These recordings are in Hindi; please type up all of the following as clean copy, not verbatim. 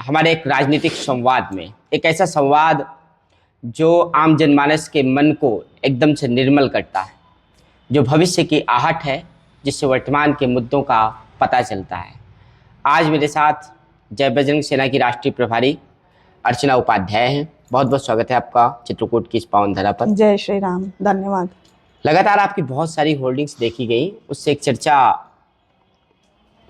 हमारे एक राजनीतिक संवाद में, एक ऐसा संवाद जो आम जनमानस के मन को एकदम से निर्मल करता है, जो भविष्य की आहट है, जिससे वर्तमान के मुद्दों का पता चलता है। आज मेरे साथ जय बजरंग सेना की राष्ट्रीय प्रभारी अर्चना उपाध्याय हैं। बहुत बहुत स्वागत है आपका चित्रकूट की इस पावन धरा पर। जय श्री राम, धन्यवाद। लगातार आपकी बहुत सारी होर्डिंग्स देखी गई, उससे एक चर्चा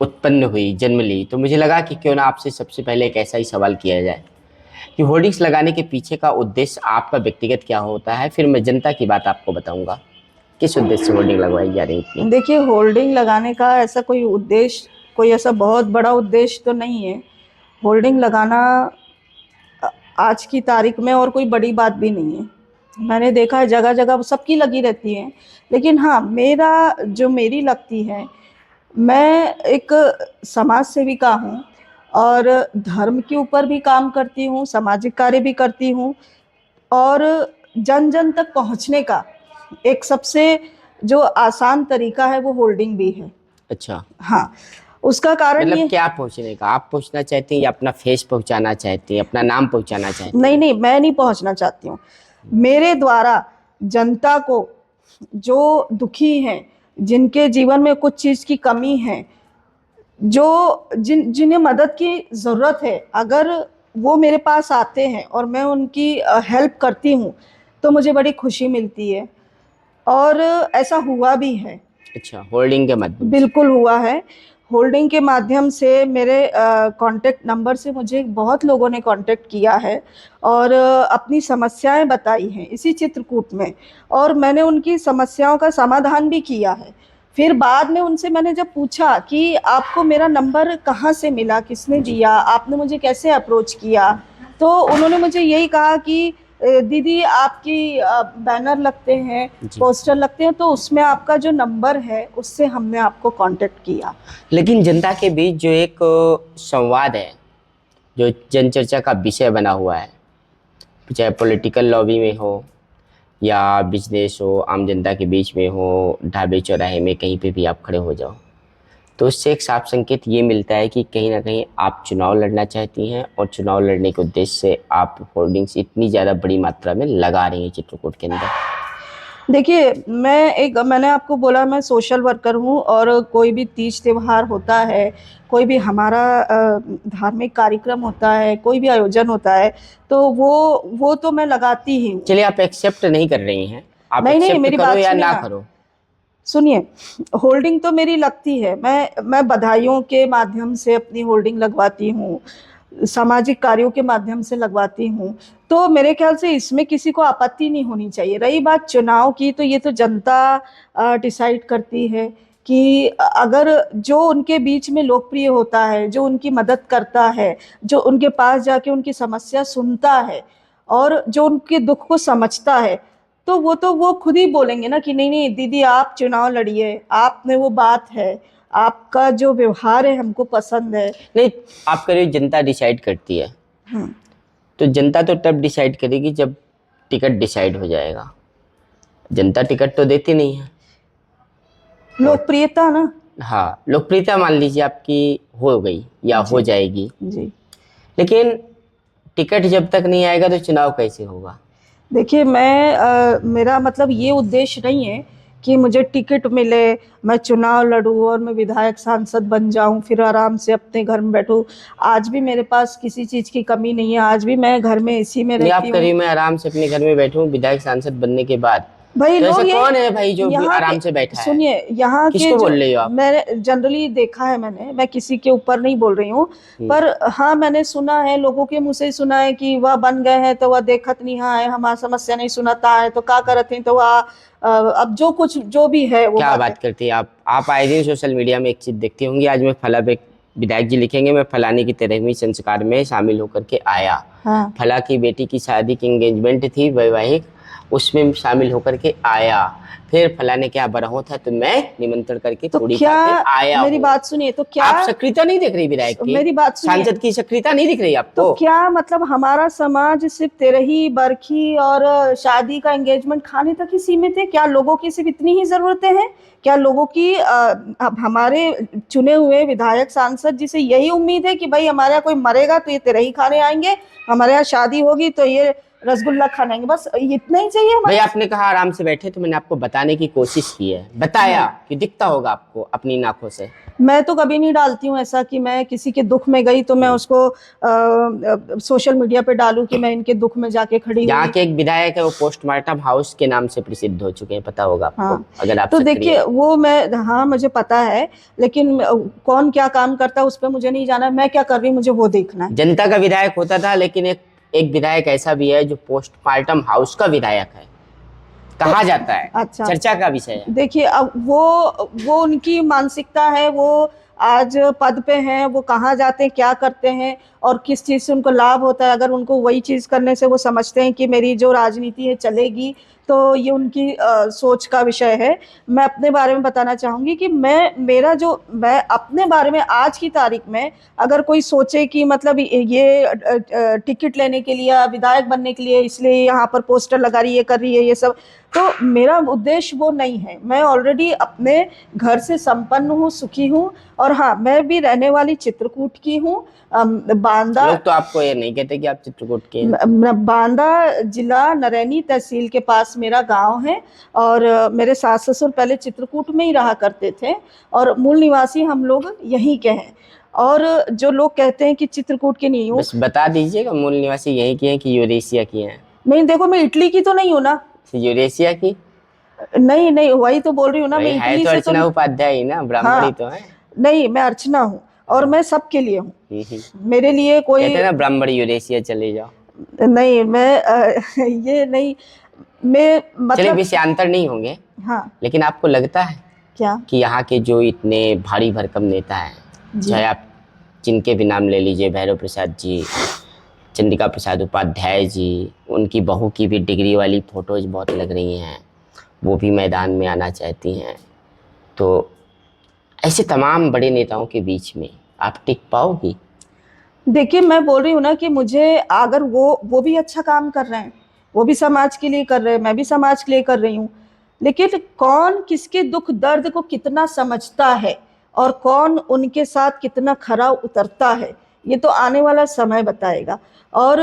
उत्पन्न हुई, जन्म ली। तो मुझे लगा कि क्यों ना आपसे सबसे पहले एक ऐसा ही सवाल किया जाए कि होर्डिंग्स लगाने के पीछे का उद्देश्य आपका व्यक्तिगत क्या होता है। फिर मैं जनता की बात आपको बताऊंगा, किस उद्देश्य से होर्डिंग लगवाई जा रही थी। देखिए, होल्डिंग लगाने का ऐसा कोई उद्देश्य, कोई ऐसा बहुत बड़ा उद्देश्य तो नहीं है। होल्डिंग लगाना आज की तारीख में और कोई बड़ी बात भी नहीं है। मैंने देखा है जगह जगह सबकी लगी रहती है, लेकिन हाँ, मेरी लगती है, मैं एक समाज सेविका हूँ और धर्म के ऊपर भी काम करती हूँ, सामाजिक कार्य भी करती हूँ और जन जन तक पहुँचने का एक सबसे जो आसान तरीका है वो होल्डिंग भी है। अच्छा, हाँ, उसका कारण मतलब ये क्या पहुंचने का? आप पहुंचना चाहती हैं या अपना फेस पहुंचाना चाहती हैं, अपना नाम पहुंचाना चाहती हैं? नहीं, मैं नहीं पहुँचना चाहती हूँ। मेरे द्वारा जनता को, जो दुखी हैं, जिनके जीवन में कुछ चीज़ की कमी है, जिन्हें मदद की ज़रूरत है, अगर वो मेरे पास आते हैं और मैं उनकी हेल्प करती हूँ तो मुझे बड़ी खुशी मिलती है और ऐसा हुआ भी है। अच्छा, होल्डिंग के माध्यम बिल्कुल हुआ है। होल्डिंग के माध्यम से मेरे कांटेक्ट नंबर से मुझे बहुत लोगों ने कांटेक्ट किया है और अपनी समस्याएं बताई हैं इसी चित्रकूट में, और मैंने उनकी समस्याओं का समाधान भी किया है। फिर बाद में उनसे मैंने जब पूछा कि आपको मेरा नंबर कहाँ से मिला, किसने दिया, आपने मुझे कैसे अप्रोच किया, तो उन्होंने मुझे यही कहा कि दीदी, आपकी बैनर लगते हैं, पोस्टर लगते हैं, तो उसमें आपका जो नंबर है उससे हमने आपको कांटेक्ट किया। लेकिन जनता के बीच जो एक संवाद है, जो जनचर्चा का विषय बना हुआ है, चाहे पॉलिटिकल लॉबी में हो या बिजनेस हो, आम जनता के बीच में हो, ढाबे चौराहे में कहीं पे भी आप खड़े हो जाओ, तो उससे एक साफ संकेत ये मिलता है कि कहीं ना कहीं आप चुनाव लड़ना चाहती हैं और चुनाव लड़ने के उद्देश्य से आप होर्डिंग्स इतनी ज़्यादा बड़ी मात्रा में लगा रही हैं चित्रकूट के अंदर। देखिए, मैंने आपको बोला, मैं सोशल वर्कर हूँ और कोई भी तीज त्यौहार होता है, कोई भी हमारा धार्मिक कार्यक्रम होता है, कोई भी आयोजन होता है, तो वो तो मैं लगाती ही हूँ। चलिए, आप एक्सेप्ट नहीं कर रही हैं, आप नहीं, एक्सेप्ट मेरी करो बात या सुनिए ना ना। करो। सुनिए, होल्डिंग तो मेरी लगती है, मैं बधाइयों के माध्यम से अपनी होल्डिंग लगवाती हूँ, सामाजिक कार्यों के माध्यम से लगवाती हूँ, तो मेरे ख्याल से इसमें किसी को आपत्ति नहीं होनी चाहिए। रही बात चुनाव की, तो ये तो जनता डिसाइड करती है कि अगर जो उनके बीच में लोकप्रिय होता है, जो उनकी मदद करता है, जो उनके पास जाके उनकी समस्या सुनता है और जो उनके दुख को समझता है, तो वो खुद ही बोलेंगे ना कि नहीं नहीं दीदी, आप चुनाव लड़िए, आप में वो बात है, आपका जो व्यवहार है हमको पसंद है। नहीं, आप करिए, जनता डिसाइड करती है। तो जनता तो तब डिसाइड करेगी जब टिकट डिसाइड हो जाएगा। जनता टिकट तो देती नहीं है। लोकप्रियता ना। हाँ, लोकप्रियता मान लीजिए आपकी हो गई या हो जाएगी जी। लेकिन टिकट जब तक नहीं आएगा तो चुनाव कैसे होगा? देखिए, मेरा मतलब ये उद्देश्य नहीं है कि मुझे टिकट मिले, मैं चुनाव लड़ूं और मैं विधायक सांसद बन जाऊं, फिर आराम से अपने घर में बैठूं। आज भी मेरे पास किसी चीज़ की कमी नहीं है, आज भी मैं घर में इसी में नहीं, आप रहती करिए, हूँ। मैं आराम से अपने घर में बैठूं विधायक सांसद बनने के बाद। भाई, तो ऐसा लोग कौन है भाई जो यहाँ आराम से बैठा है? सुनिए, यहाँ के किसको जो बोल रही हो आप? मैंने जनरली देखा है, मैं किसी के ऊपर नहीं बोल रही हूँ, पर हाँ, मैंने सुना है, लोगों के मुँह से ही सुना है कि वह बन गए हैं तो वह देखत नहीं है, हमारा समस्या नहीं सुनाता है, तो क्या करत हैं, तो वह अब जो भी है वो क्या बात करती है आप आए दिन सोशल मीडिया में एक चीज देखती होंगी, आज मैं फला पे विधायक जी लिखेंगे, मैं फलाने की 13वीं संस्कार में शामिल होकर के आया। हाँ। फला की बेटी की शादी की एंगेजमेंट थी वैवाहिक, उसमें शामिल होकर के आया, फिर फलाने क्या बरहों था तो मैं निमंत्रण करके तो थोड़ी क्या, खातिर आया मेरी हूँ। बात सुनिए, तो क्या आप सक्रियता नहीं दिख रही विधायक की? मेरी बात सुनिए, सांसद की सक्रियता नहीं दिख रही तो आपको? क्या मतलब हमारा समाज सिर्फ तेरही बरखी और शादी का एंगेजमेंट खाने तक ही सीमित है? क्या लोगों की सिर्फ इतनी ही जरूरतें हैं? क्या लोगों की अब हमारे चुने हुए विधायक सांसद जिसे यही उम्मीद है कि भाई हमारे यहाँ कोई मरेगा तो ये तेरही खाने आएंगे, हमारे यहाँ शादी होगी तो ये रसगुल्ला खाने आएंगे, बस इतना ही चाहिए भाई हमारे? आपने कहा आराम से बैठे, तो मैंने आपको बताने की कोशिश की है, बताया कि दिखता होगा आपको अपनी आंखों से। मैं तो कभी नहीं डालती हूँ ऐसा कि मैं किसी के दुख में गई तो मैं उसको सोशल मीडिया पे डालूं कि मैं इनके दुख में जाके खड़ी यहाँ हुई। के एक विधायक है, वो पोस्टमार्टम हाउस के नाम से प्रसिद्ध हो चुके हैं, पता होगा आपको। हाँ, अगर आप तो सक्रिय देखिए वो मैं, हाँ मुझे पता है, लेकिन कौन क्या काम करता है उस पर मुझे नहीं जाना, मैं क्या कर रही हूँ मुझे वो देखना है। जनता का विधायक होता था, लेकिन एक विधायक ऐसा भी है जो पोस्टमार्टम हाउस का विधायक है, कहा जाता है, अच्छा, चर्चा का विषय है। देखिए अब वो उनकी मानसिकता है, वो आज पद पे हैं, वो कहाँ जाते हैं, क्या करते हैं और किस चीज़ से उनको लाभ होता है। अगर उनको वही चीज़ करने से वो समझते हैं कि मेरी जो राजनीति है चलेगी, तो ये उनकी सोच का विषय है। मैं अपने बारे में बताना चाहूँगी कि मैं अपने बारे में आज की तारीख में अगर कोई सोचे कि मतलब ये टिकट लेने के लिए, विधायक बनने के लिए इसलिए यहाँ पर पोस्टर लगा रही है, कर रही है ये सब, तो मेरा उद्देश्य वो नहीं है। मैं ऑलरेडी अपने घर से संपन्न हूँ, सुखी हूँ। और हाँ, मैं भी रहने वाली चित्रकूट की हूँ। बांदा, लोग तो आपको ये नहीं कहते कि आप चित्रकूट के हैं। बांदा जिला नरैनी तहसील के पास मेरा गांव है और मेरे सास ससुर पहले चित्रकूट में ही रहा करते थे और मूल निवासी हम लोग यहीं के हैं। और जो लोग कहते हैं कि चित्रकूट के नहीं हूँ, बस बता दीजिएगा मूल निवासी यहीं की हैं कि यूरेशिया की हैं? नहीं देखो, मैं इटली की तो नहीं हूँ ना। यूरेशिया की? नहीं नहीं, वही तो बोल रही हूँ ना, मैं भाई है इटली तो से अर्चना उपाध्याय ही ना, ब्राह्मणी हाँ, तो है। नहीं मैं अर्चना हूँ और मैं सबके लिए हूँ, मेरे लिए कोई कहते हैं ना ब्राह्मण यूरेशिया चले जाओ। नहीं, मैं ये नहीं, मैं चलिए मतलब विषयांतर नहीं होंगे, हाँ, लेकिन आपको लगता है क्या कि यहाँ के जो इतने भारी भरकम नेता हैं, जी, चाहे आप जिनके भी नाम ले लीजिए, भैरव प्रसाद जी, चंद्रिका प्रसाद उपाध्याय जी, उनकी बहू की भी डिग्री वाली फोटोज बहुत लग रही हैं, वो भी मैदान में आना चाहती हैं, तो ऐसे तमाम बड़े नेताओं के बीच में आप टिक पाओगी? देखिए मैं बोल रही हूँ ना कि मुझे अगर वो भी अच्छा काम कर रहे हैं, वो भी समाज के लिए कर रहे हैं, मैं भी समाज के लिए कर रही हूँ, लेकिन कौन किसके दुख दर्द को कितना समझता है और कौन उनके साथ कितना खरा उतरता है, ये तो आने वाला समय बताएगा। और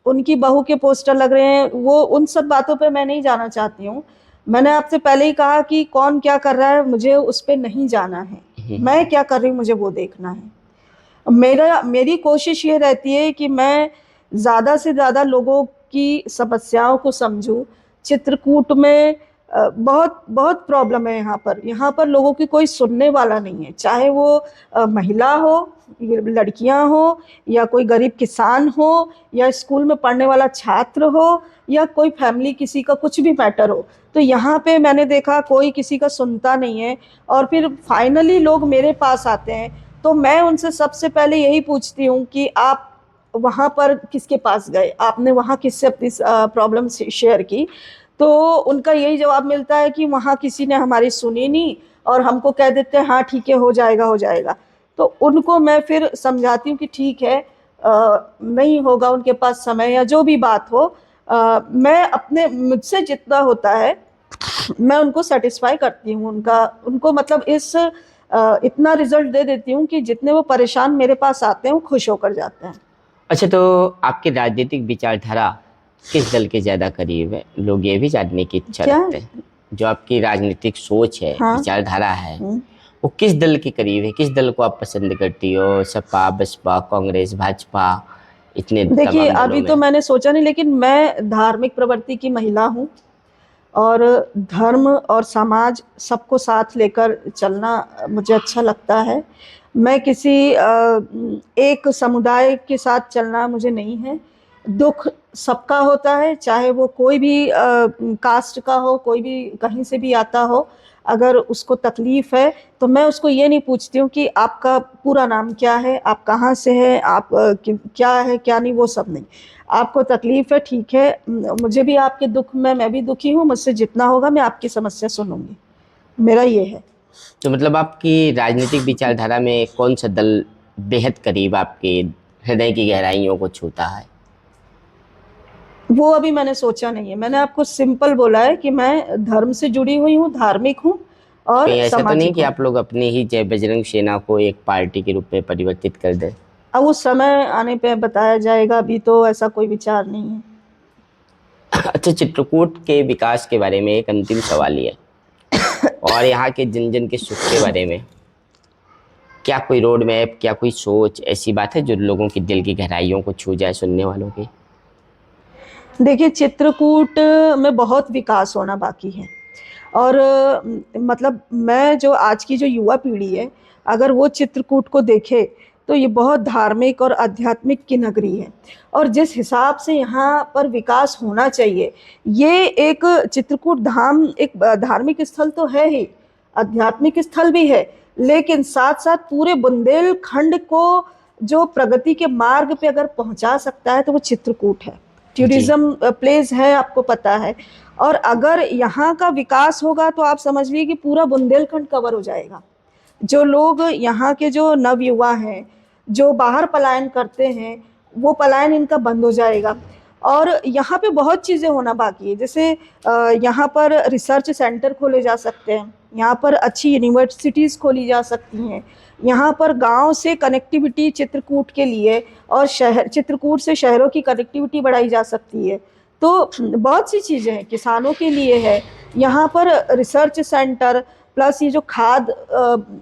उनकी बहू के पोस्टर लग रहे हैं, वो उन सब बातों पे मैं नहीं जाना चाहती हूँ। मैंने आपसे पहले ही कहा कि कौन क्या कर रहा है मुझे उस पर नहीं जाना है, मैं क्या कर रही हूँ मुझे वो देखना है। मेरी कोशिश ये रहती है कि मैं ज़्यादा से ज़्यादा लोगों की समस्याओं को समझूं। चित्रकूट में बहुत बहुत प्रॉब्लम है यहाँ पर लोगों की कोई सुनने वाला नहीं है, चाहे वो महिला हो, लड़कियां हो, या कोई गरीब किसान हो, या स्कूल में पढ़ने वाला छात्र हो, या कोई फैमिली किसी का कुछ भी मैटर हो, तो यहाँ पे मैंने देखा कोई किसी का सुनता नहीं है। और फिर फाइनली लोग मेरे पास आते हैं तो मैं उनसे सबसे पहले यही पूछती हूँ कि आप वहाँ पर किसके पास गए, आपने वहाँ किससे अपनी प्रॉब्लम शेयर की, तो उनका यही जवाब मिलता है कि वहाँ किसी ने हमारी सुनी नहीं और हमको कह देते हैं हाँ ठीक है, हो जाएगा हो जाएगा। तो उनको मैं फिर समझाती हूँ कि ठीक है, नहीं होगा उनके पास समय या जो भी बात हो, मैं अपने मुझसे जितना होता है मैं उनको सेटिस्फाई करती हूँ, उनको मतलब इतना रिजल्ट दे देती हूँ कि जितने वो परेशान मेरे पास आते हैं वो खुश होकर जाते हैं। अच्छा, तो आपकी राजनीतिक विचारधारा किस दल के ज्यादा करीब है? लोग ये भी जानने की इच्छा क्या? रखते हैं, जो आपकी राजनीतिक सोच है, हाँ, विचारधारा है, वो किस दल के करीब है? किस दल को आप पसंद करती हो? सपा, बसपा, कांग्रेस, भाजपा, इतने देखिए तमाम अभी दलों तो में? मैंने सोचा नहीं, लेकिन मैं धार्मिक प्रवृत्ति की महिला हूँ और धर्म और समाज सबको साथ लेकर चलना मुझे अच्छा लगता है। मैं किसी एक समुदाय के साथ चलना मुझे नहीं है। दुख सबका होता है, चाहे वो कोई भी कास्ट का हो, कोई भी कहीं से भी आता हो। अगर उसको तकलीफ़ है तो मैं उसको ये नहीं पूछती हूँ कि आपका पूरा नाम क्या है, आप कहाँ से हैं, आप क्या है क्या नहीं, वो सब नहीं। आपको तकलीफ़ है, ठीक है, मुझे भी आपके दुख में मैं भी दुखी हूँ, मुझसे जितना होगा मैं आपकी समस्या सुनूंगी, मेरा ये है। तो मतलब आपकी राजनीतिक विचारधारा में कौन सा दल बेहद करीब आपके हृदय की गहराइयों को छूता है? वो अभी मैंने सोचा नहीं है, मैंने आपको सिंपल बोला है कि मैं धर्म से जुड़ी हुई हूँ, धार्मिक हूँ और कहीं ऐसा तो नहीं सामाजिक कि हूँ। आप लोग अपनी ही जय बजरंग सेना को एक पार्टी के रूप में परिवर्तित कर दें? अब उस समय आने पे बताया जाएगा, अभी तो ऐसा कोई विचार नहीं है। अच्छा, चित्रकूट के विकास के बारे में एक अंतिम सवाल ये है और यहाँ के जन जन के सुख के बारे में क्या कोई रोड मैप, क्या कोई सोच ऐसी बात है जो लोगों की दिल की गहराइयों को छू जाए, सुनने वालों की? देखिए, चित्रकूट में बहुत विकास होना बाकी है और मतलब मैं जो आज की जो युवा पीढ़ी है, अगर वो चित्रकूट को देखे तो ये बहुत धार्मिक और आध्यात्मिक की नगरी है और जिस हिसाब से यहाँ पर विकास होना चाहिए, ये एक चित्रकूट धाम एक धार्मिक स्थल तो है ही, आध्यात्मिक स्थल भी है, लेकिन साथ साथ पूरे बुंदेलखंड को जो प्रगति के मार्ग पे अगर पहुंचा सकता है तो वो चित्रकूट है। टूरिज्म प्लेस है, आपको पता है, और अगर यहाँ का विकास होगा तो आप समझ लीजिए कि पूरा बुंदेलखंड कवर हो जाएगा। जो लोग यहाँ के जो नवयुवा हैं, जो बाहर पलायन करते हैं, वो पलायन इनका बंद हो जाएगा। और यहाँ पे बहुत चीज़ें होना बाकी है, जैसे यहाँ पर रिसर्च सेंटर खोले जा सकते हैं, यहाँ पर अच्छी यूनिवर्सिटीज़ खोली जा सकती हैं, यहाँ पर गांव से कनेक्टिविटी चित्रकूट के लिए और शहर चित्रकूट से शहरों की कनेक्टिविटी बढ़ाई जा सकती है। तो बहुत सी चीज़ें हैं, किसानों के लिए है यहाँ पर रिसर्च सेंटर, प्लस ये जो खाद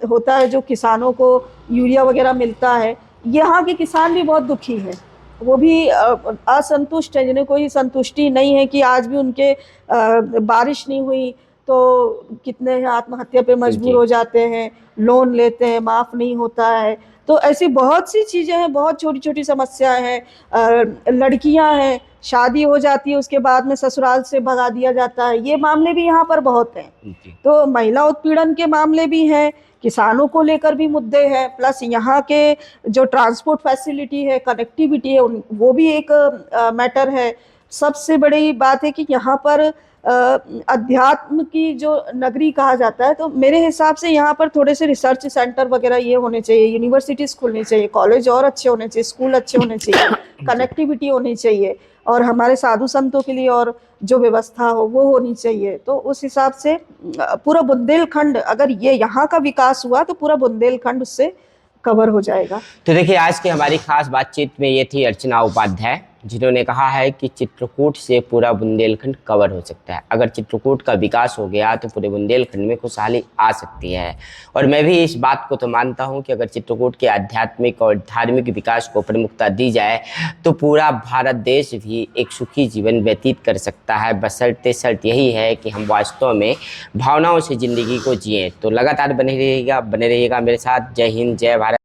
होता है जो किसानों को यूरिया वगैरह मिलता है, यहाँ के किसान भी बहुत दुखी हैं, वो भी असंतुष्ट है, जिन्हें कोई संतुष्टि नहीं है कि आज भी उनके बारिश नहीं हुई तो कितने आत्महत्या पे मजबूर हो जाते हैं, लोन लेते हैं, माफ़ नहीं होता है। तो ऐसी बहुत सी चीज़ें हैं, बहुत छोटी छोटी समस्याएं हैं। लड़कियां हैं, शादी हो जाती है उसके बाद में ससुराल से भगा दिया जाता है, ये मामले भी यहाँ पर बहुत हैं। तो महिला उत्पीड़न के मामले भी हैं, किसानों को लेकर भी मुद्दे हैं, प्लस यहाँ के जो ट्रांसपोर्ट फैसिलिटी है, कनेक्टिविटी है, वो भी एक मैटर है। सबसे बड़ी बात है कि यहाँ पर अध्यात्म की जो नगरी कहा जाता है, तो मेरे हिसाब से यहाँ पर थोड़े से रिसर्च सेंटर वगैरह ये होने चाहिए, यूनिवर्सिटीज़ खुलनी चाहिए, कॉलेज और अच्छे होने चाहिए, स्कूल अच्छे होने चाहिए, कनेक्टिविटी होनी चाहिए और हमारे साधु संतों के लिए और जो व्यवस्था हो वो होनी चाहिए। तो उस हिसाब से पूरा बुंदेलखंड, अगर ये यहाँ का विकास हुआ तो पूरा बुंदेलखंड उससे कवर हो जाएगा। तो देखिए, आज की हमारी खास बातचीत में ये थी अर्चना उपाध्याय, जिन्होंने कहा है कि चित्रकूट से पूरा बुंदेलखंड कवर हो सकता है। अगर चित्रकूट का विकास हो गया तो पूरे बुंदेलखंड में खुशहाली आ सकती है। और मैं भी इस बात को तो मानता हूं कि अगर चित्रकूट के आध्यात्मिक और धार्मिक विकास को प्रमुखता दी जाए तो पूरा भारत देश भी एक सुखी जीवन व्यतीत कर सकता है। बशर्ते शर्त यही है कि हम वास्तव में भावनाओं से ज़िंदगी को जिएँ। तो लगातार बने रहिएगा मेरे साथ। जय हिंद, जय भारत।